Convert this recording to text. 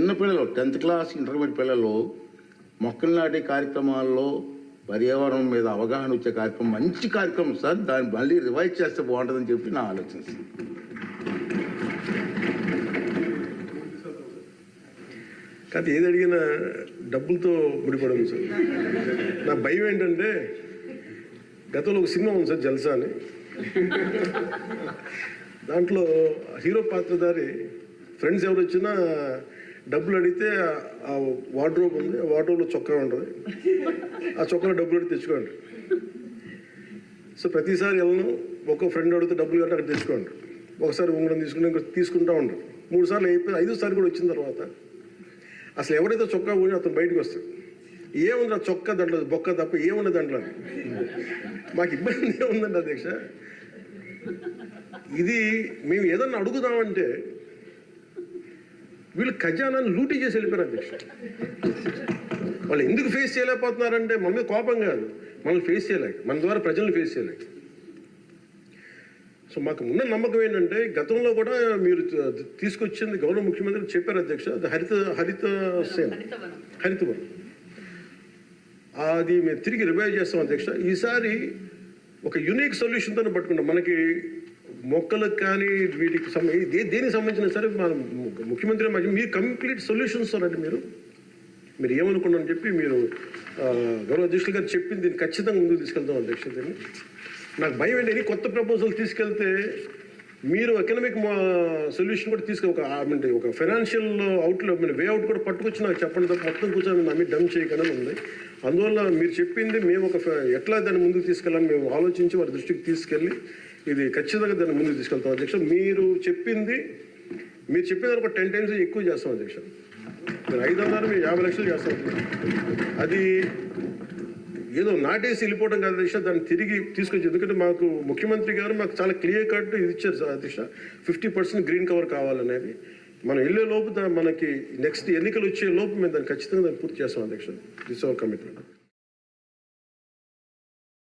చిన్నపిల్లలు 10th class intermediate పిల్లలు మొక్కలు నాటే కార్యక్రమాల్లో పర్యావరణం మీద అవగాహన వచ్చే కార్యక్రమం మంచి కార్యక్రమం సార్. దాన్ని మళ్ళీ రివైజ్ చేస్తే బాగుంటుందని చెప్పి నా ఆలోచన సార్. కాదు ఏది అడిగినా డబ్బులతో ముడిపడదు సార్. నా భయం ఏంటంటే గతంలో ఒక సినిమా ఉంది సార్ జల్సా అని. దాంట్లో హీరో పాత్రధారి ఫ్రెండ్స్ ఎవరు వచ్చినా డబ్బులు అడిగితే ఆ వార్డ్రోబ్ ఉంది, ఆ వార్డ్రోబ్లో చొక్కా ఉంటుంది, ఆ చొక్కాలో డబ్బులు అడిగి తెచ్చుకోండి. సో ప్రతిసారి వెళ్ళను ఒక్కో ఫ్రెండ్ అడిగితే డబ్బులు కట్టి అక్కడ తెచ్చుకోండి. ఒకసారి ఉంగరం తీసుకుని ఇంకా తీసుకుంటూ ఉంటారు. 3 సార్లు అయిపోయి 5వ సారి కూడా వచ్చిన తర్వాత అసలు ఎవరైతే చొక్కా పోయి అతను బయటకు వస్తాడు. ఏముంది ఆ చొక్కా దాంట్లో బొక్క తప్ప ఏముంది దాంట్లో. మాకు ఇబ్బంది ఏముందండి అధ్యక్ష. ఇది మేము ఏదన్నా అడుగుదామంటే వీళ్ళు ఖజానాన్ని లూటీ చేసి వెళ్ళిపోయారు అధ్యక్ష. వాళ్ళు ఎందుకు ఫేస్ చేయలేకపోతున్నారంటే మన మీద కోపం కాదు, మనల్ని ఫేస్ చేయలేక, మన ద్వారా ప్రజల్ని ఫేస్ చేయలేక. సో మాకు ఉన్న నమ్మకం ఏంటంటే గతంలో కూడా మీరు తీసుకొచ్చింది గౌరవ ముఖ్యమంత్రి చెప్పారు అధ్యక్ష, హరితవనం అది మేము తిరిగి రివైవ్ చేస్తాం అధ్యక్ష. ఈసారి ఒక యూనిక్ సొల్యూషన్తో పట్టుకుంటాం. మనకి మొక్కలకు కానీ వీటికి దేనికి సంబంధించిన సరే మన ముఖ్యమంత్రి మీరు కంప్లీట్ సొల్యూషన్స్ అంటే మీరు ఏమనుకున్నారని చెప్పి మీరు గౌరవ అధ్యక్షులు గారు చెప్పింది దీన్ని ఖచ్చితంగా ముందుకు తీసుకెళ్తాం అధ్యక్ష. దీన్ని నాకు భయం ఏంటి, కొత్త ప్రపోజల్ తీసుకెళ్తే మీరు ఎకనామిక్ సొల్యూషన్ కూడా ఒక ఫైనాన్షియల్ అవుట్లుక్ వే అవుట్ కూడా పట్టుకొచ్చి నాకు చెప్పండి తప్ప మొత్తం కూర్చొని నమ్మి డమ్ చేయకనే ఉంది. అందువల్ల మీరు చెప్పింది మేము ఎట్లా దాన్ని ముందుకు తీసుకెళ్ళాలని మేము ఆలోచించి వారి దృష్టికి తీసుకెళ్ళి ఇది ఖచ్చితంగా దాన్ని ముందుకు తీసుకెళ్తాం అధ్యక్ష. మీరు చెప్పిన ఒక 10 times ఎక్కువ చేస్తాం అధ్యక్ష. మీరు 500 మీరు 50 లక్షలు చేస్తాం. అది ఏదో నాటేసి వెళ్ళిపోవడం కాదు అధ్యక్ష, దాన్ని తిరిగి తీసుకొచ్చి. ఎందుకంటే మాకు ముఖ్యమంత్రి గారు మాకు చాలా క్లియర్ కట్ ఇది ఇచ్చారు అధ్యక్ష, 50% గ్రీన్ కవర్ కావాలనేది. మనం వెళ్ళే లోపు మనకి నెక్స్ట్ ఎన్నికలు వచ్చే లోపు మేము దాన్ని ఖచ్చితంగా దాన్ని పూర్తి చేస్తాం అధ్యక్ష. This our commitment.